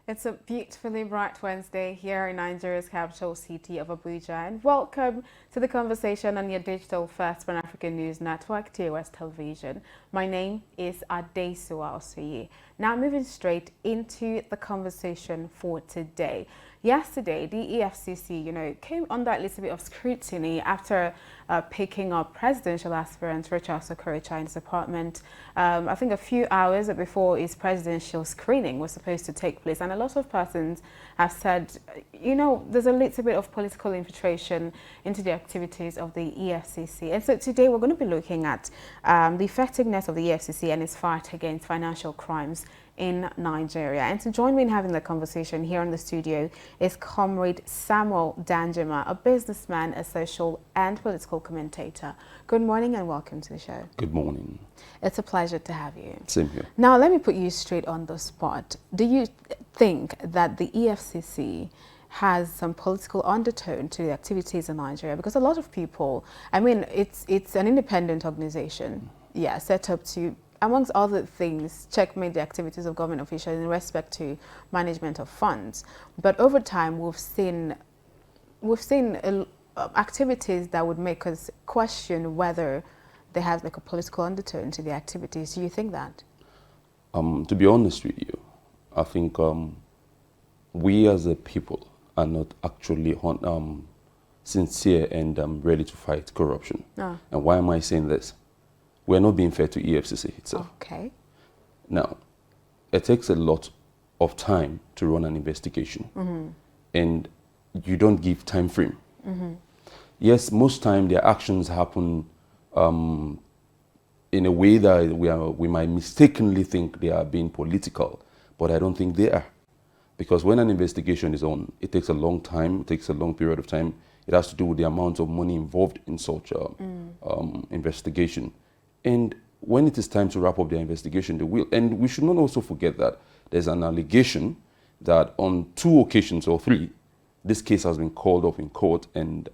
It's a beautifully bright Wednesday here in Nigeria's capital city of Abuja, and welcome to the conversation on your digital first Pan-African news network, TOS Television. My name is Adesua Osuye. Now moving straight into the conversation for today. Yesterday, the EFCC, came under a little bit of scrutiny after picking up presidential aspirant Rochas Okorocha in his apartment. I think a few hours before his presidential screening was supposed to take place, and a lot of persons have said, there's a little bit of political infiltration into the activities of the EFCC. And so today we're going to be looking at the effectiveness of the EFCC and its fight against financial crimes in Nigeria. And to join me in having the conversation here in the studio is Comrade Samuel Danjuma, a businessman, a social and political commentator. Good morning and welcome to the show. Good morning. It's a pleasure to have you. Same here. Now let me put you straight on the spot. Do you think that the EFCC has some political undertone to the activities in Nigeria? Because a lot of people, it's an independent organization, set up to, amongst other things, checkmate the activities of government officials in respect to management of funds. But over time, we've seen activities that would make us question whether they have like a political undertone to the activities. Do you think that? To be honest with you, I think we as a people are not actually sincere and ready to fight corruption. Oh. And why am I saying this? We're not being fair to EFCC itself. Okay. Now, it takes a lot of time to run an investigation, and you don't give time frame. Yes, most time their actions happen in a way that we might mistakenly think they are being political, but I don't think they are. Because when an investigation is on, it takes a long time, it takes a long period of time. It has to do with the amount of money involved in such investigation. And when it is time to wrap up their investigation, they will. And we should not also forget that there's an allegation that on 2 occasions or 3, this case has been called up in court and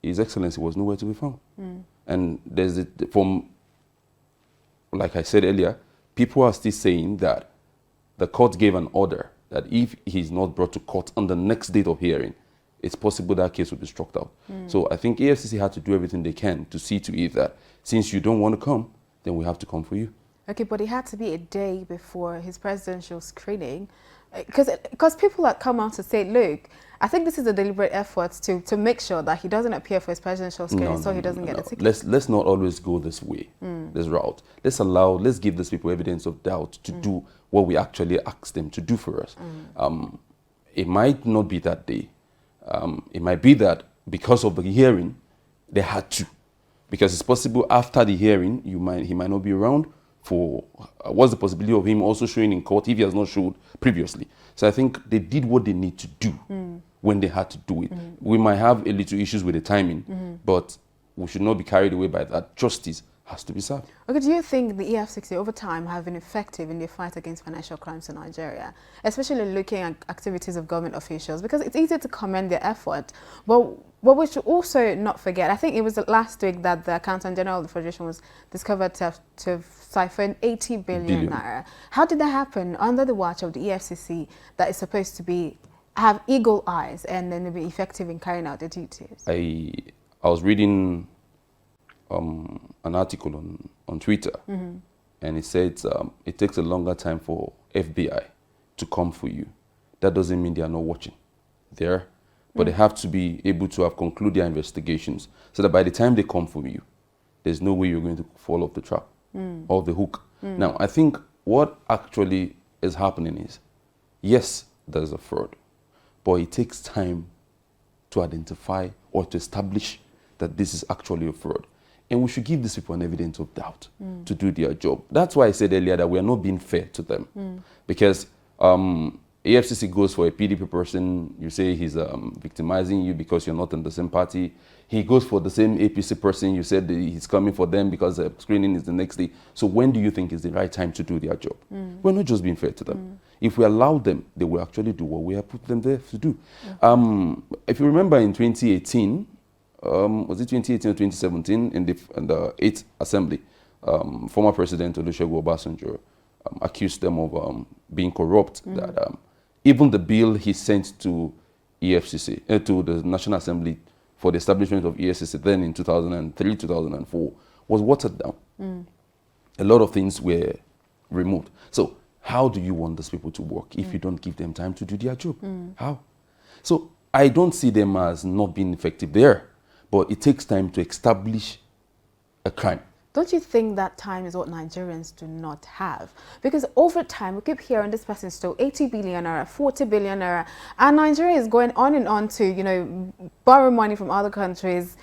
His Excellency was nowhere to be found. And there's like I said earlier, people are still saying that the court gave an order that if he's not brought to court on the next date of hearing, it's possible that case will be struck out. So I think EFCC had to do everything they can to see to it that since you don't want to come, then we have to come for you. Okay, but it had to be a day before his presidential screening, because people had come out to say, look, I think this is a deliberate effort to make sure that he doesn't appear for his presidential screening he doesn't get a ticket. Let's not always go this way, this route. Let's give these people evidence of doubt to do what we actually asked them to do for us. It might not be that day. It might be that because of the hearing, they had to. Because it's possible after the hearing, he might not be around for, what's the possibility of him also showing in court if he has not showed previously. So I think they did what they need to do when they had to do it. We might have a little issues with the timing, but we should not be carried away by that. Justice has to be served. Okay, do you think the EFCC over time have been effective in the fight against financial crimes in Nigeria, especially looking at activities of government officials? Because it's easy to commend their effort, but what we should also not forget, I think it was last week that the Accountant General of the Federation was discovered to have siphoned 80 billion naira. How did that happen under the watch of the EFCC that is supposed to have eagle eyes and then be effective in carrying out their duties? I was reading an article on Twitter, and it said it takes a longer time for FBI to come for you. That doesn't mean they are not watching. They're, but they have to be able to have concluded their investigations so that by the time they come for you, there's no way you're going to fall off the trap or the hook. Now, I think what actually is happening is, yes, there's a fraud, but it takes time to identify or to establish that this is actually a fraud. And we should give these people an evidence of doubt to do their job. That's why I said earlier that we are not being fair to them. Because EFCC goes for a PDP person, you say he's victimizing you because you're not in the same party. He goes for the same APC person, you said he's coming for them because the screening is the next day. So when do you think is the right time to do their job? We're not just being fair to them. If we allow them, they will actually do what we have put them there to do. If you remember in 2018, was it 2018 or 2017, in the 8th Assembly, former President Olusegun Obasanjo accused them of being corrupt, that Even the bill he sent to EFCC, to the National Assembly for the establishment of EFCC then in 2003, 2004, was watered down. A lot of things were removed. So how do you want these people to work if you don't give them time to do their job? How? So I don't see them as not being effective there, but it takes time to establish a crime. Don't you think that time is what Nigerians do not have? Because over time, we keep hearing this person stole 80 billion naira, 40 billion naira, and Nigeria is going on and on to, you know, borrow money from other countries.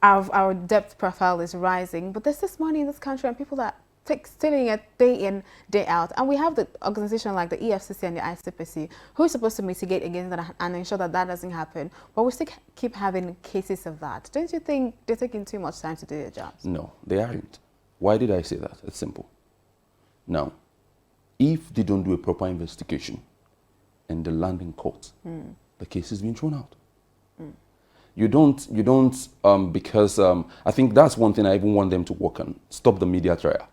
Our debt profile is rising, but there's this money in this country and people that stealing it day in, day out. And we have the organization like the EFCC and the ICPC who is supposed to mitigate against that and ensure that that doesn't happen. But we still keep having cases of that. Don't you think they're taking too much time to do their jobs? No, they aren't. Why did I say that? It's simple. Now, if they don't do a proper investigation and they land in court, the case is being thrown out. You don't, because I think that's one thing I even want them to work on. Stop the media trial.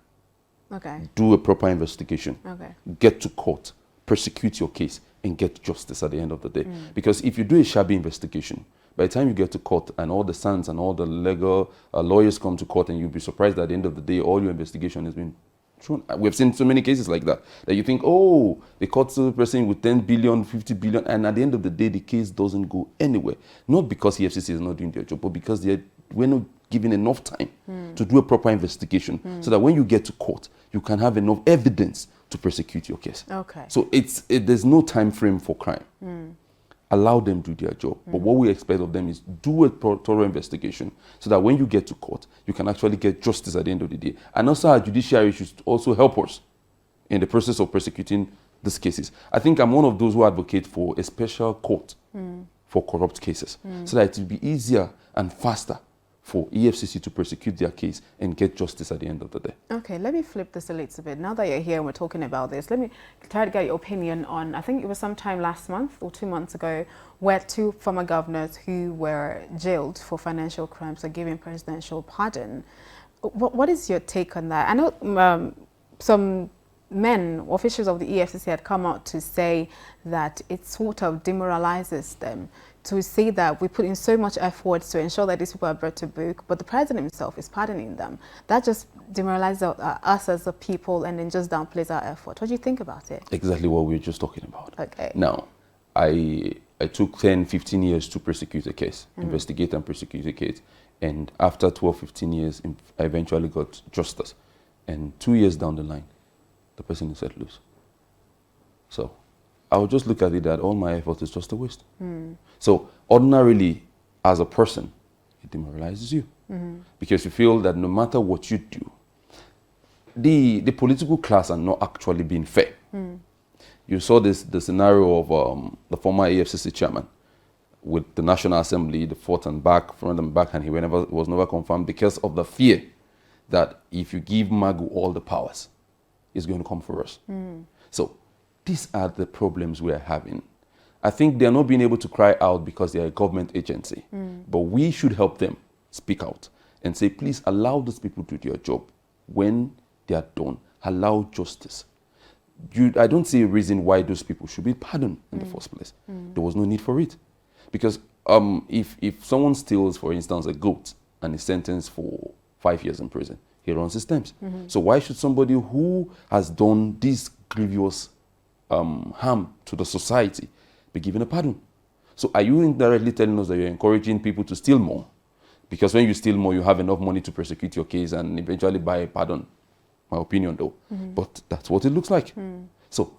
Okay. Do a proper investigation. Okay. Get to court, prosecute your case, and get justice at the end of the day. Because if you do a shabby investigation, by the time you get to court and all the sons and all the legal lawyers come to court, and you'll be surprised that at the end of the day, all your investigation has been thrown. We've seen so many cases like that you think, oh, they caught the person with 10 billion, 50 billion, and at the end of the day, the case doesn't go anywhere. Not because EFCC is not doing their job, but because we're not given enough time to do a proper investigation so that when you get to court, you can have enough evidence to prosecute your case. Okay. So there's no time frame for crime. Allow them to do their job. But what we expect of them is do a thorough investigation so that when you get to court, you can actually get justice at the end of the day. And also our judiciary should also help us in the process of prosecuting these cases. I think I'm one of those who advocate for a special court for corrupt cases so that it will be easier and faster for EFCC to prosecute their case and get justice at the end of the day. Okay, let me flip this a little bit. Now that you're here and we're talking about this, let me try to get your opinion on, I think it was sometime last month or 2 months ago, where 2 former governors who were jailed for financial crimes are given presidential pardon. What is your take on that? I know some men, officials of the EFCC had come out to say that it sort of demoralizes them to see that we put in so much effort to ensure that these people are brought to book, but the president himself is pardoning them. That just demoralizes us as a people and then just downplays our effort. What do you think about it? Exactly what we were just talking about. Okay. Now, I took 10, 15 years to prosecute a case, investigate and prosecute a case. And after 12, 15 years, I eventually got justice. And 2 years down the line, the person is set loose. So I would just look at it that all my effort is just a waste. So ordinarily, as a person, it demoralizes you. Because you feel that no matter what you do, the political class are not actually being fair. You saw the scenario of the former EFCC chairman with the National Assembly, the front and back, and he was never confirmed because of the fear that if you give Magu all the powers, it's going to come for us. So these are the problems we are having. I think they're not being able to cry out because they're a government agency. But we should help them speak out and say, please allow these people to do their job. When they are done, allow justice. I don't see a reason why those people should be pardoned in the first place. There was no need for it. Because if someone steals, for instance, a goat and is sentenced for 5 years in prison, he runs his terms. So why should somebody who has done this grievous harm to the society be given a pardon? So are you indirectly telling us that you're encouraging people to steal more? Because when you steal more, you have enough money to prosecute your case and eventually buy a pardon. My opinion, though. But that's what it looks like. So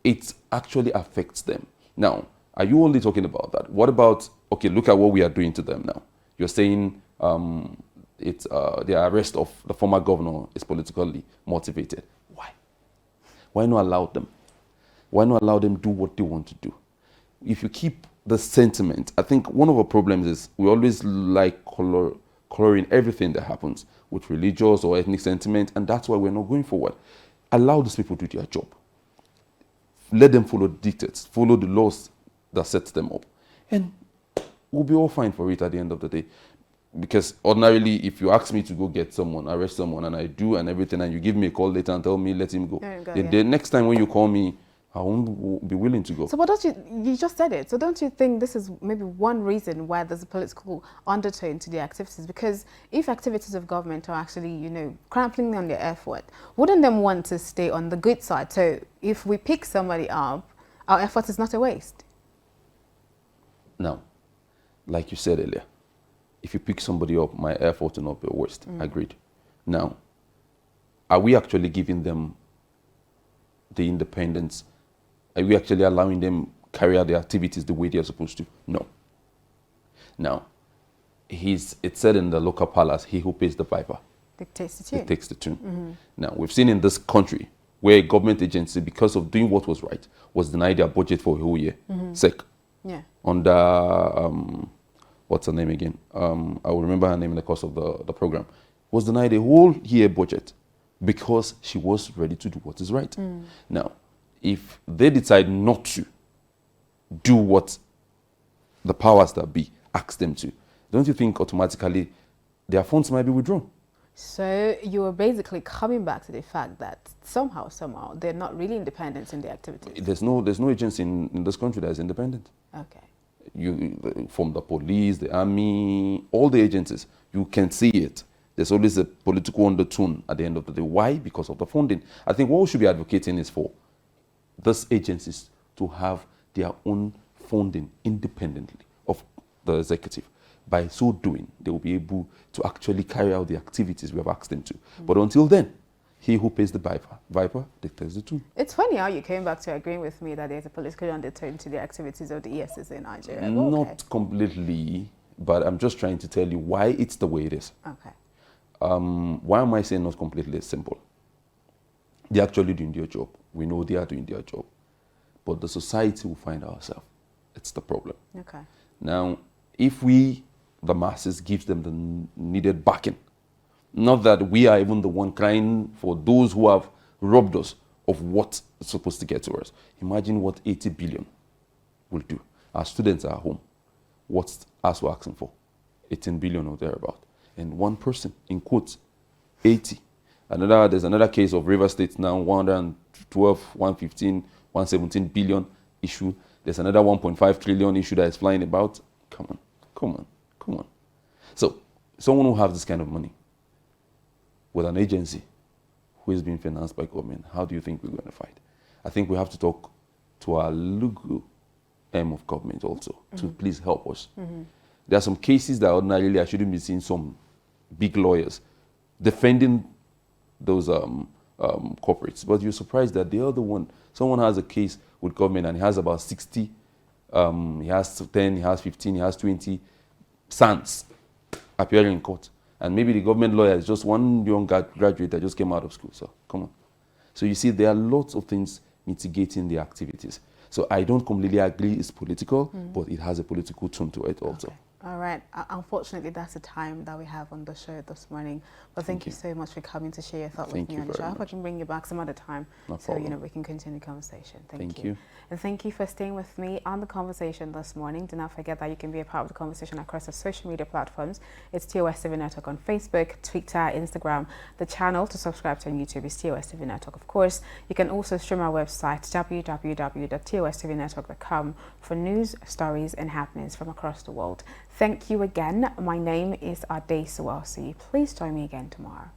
it actually affects them. Now, are you only talking about that? What about, okay, look at what we are doing to them now. You're saying the arrest of the former governor is politically motivated. Why? Why not allow them? Why not allow them do what they want to do? If you keep the sentiment, I think one of the problems is we always like coloring everything that happens with religious or ethnic sentiment, and that's why we're not going forward. Allow these people to do their job. Let them follow the dictates, follow the laws that sets them up, and we'll be all fine for it at the end of the day. Because ordinarily, if you ask me to go get someone, arrest someone, and I do and everything, and you give me a call later and tell me, let him go. The next time when you call me, I won't be willing to go. So, but don't you just said it, so don't you think this is maybe one reason why there's a political undertone to the activities? Because if activities of government are actually, you know, cramping on their effort, wouldn't them want to stay on the good side? So if we pick somebody up, our effort is not a waste. Now, like you said earlier, if you pick somebody up, my effort will not be a waste. Agreed. Now, are we actually giving them the independence? Are we actually allowing them carry out their activities the way they are supposed to? No. Now, it's said in the local palace, he who pays the piper Dictates the tune. takes the tune. Now, we've seen in this country where a government agency, because of doing what was right, was denied their budget for a whole year. SEC. Yeah. Under, what's her name again? I will remember her name in the course of the program. Was denied a whole year budget because she was ready to do what is right. Now, if they decide not to do what the powers that be ask them to, don't you think automatically their funds might be withdrawn? So you are basically coming back to the fact that somehow, they're not really independent in their activities. There's no agency in this country that is independent. Okay. You from the police, the army, all the agencies, you can see it. There's always a political undertone at the end of the day. Why? Because of the funding. I think what we should be advocating is for these agencies to have their own funding independently of the executive. By so doing, they will be able to actually carry out the activities we have asked them to. But until then, he who pays the viper dictates the tune. It's funny how you came back to agreeing with me that there's a political undertone to the activities of the EFCC in Nigeria. Not completely, but I'm just trying to tell you why it's the way it is. Okay. Why am I saying not completely? It's simple. They're actually doing their job. We know they are doing their job. But the society will find ourselves. It's the problem. Okay. Now, if we, the masses, give them the needed backing, not that we are even the one crying for those who have robbed us of what's supposed to get to us. Imagine what 80 billion will do. Our students are at home. What's us we're asking for? 18 billion or thereabout. And one person, in quotes, 80. There's another case of River State now, 112, 115, 117 billion issue. There's another 1.5 trillion issue that is flying about. Come on. So, someone who has this kind of money with an agency who is being financed by government, how do you think we're going to fight? I think we have to talk to our legal arm of government also to please help us. There are some cases that ordinarily I shouldn't be seeing some big lawyers defending those corporates, but you're surprised that the other one, someone has a case with government and he has about 60, he has 10, he has 15, he has 20 sons appearing in court. And maybe the government lawyer is just one young graduate that just came out of school. So, come on. So you see, there are lots of things mitigating the activities. So I don't completely agree it's political, but it has a political tone to it also. Okay. All right. Unfortunately, that's the time that we have on the show this morning. But thank you so much for coming to share your thought with me on the show. I hope I can bring you back some other time so we can continue the conversation. Thank you. And thank you for staying with me on the conversation this morning. Do not forget that you can be a part of the conversation across the social media platforms. It's TOS TV Network on Facebook, Twitter, Instagram. The channel to subscribe to on YouTube is TOS TV Network, of course. You can also stream our website, www.tostvnetwork.com, for news, stories, and happenings from across the world. Thank you again. My name is Ade Suwasi. Please join me again tomorrow.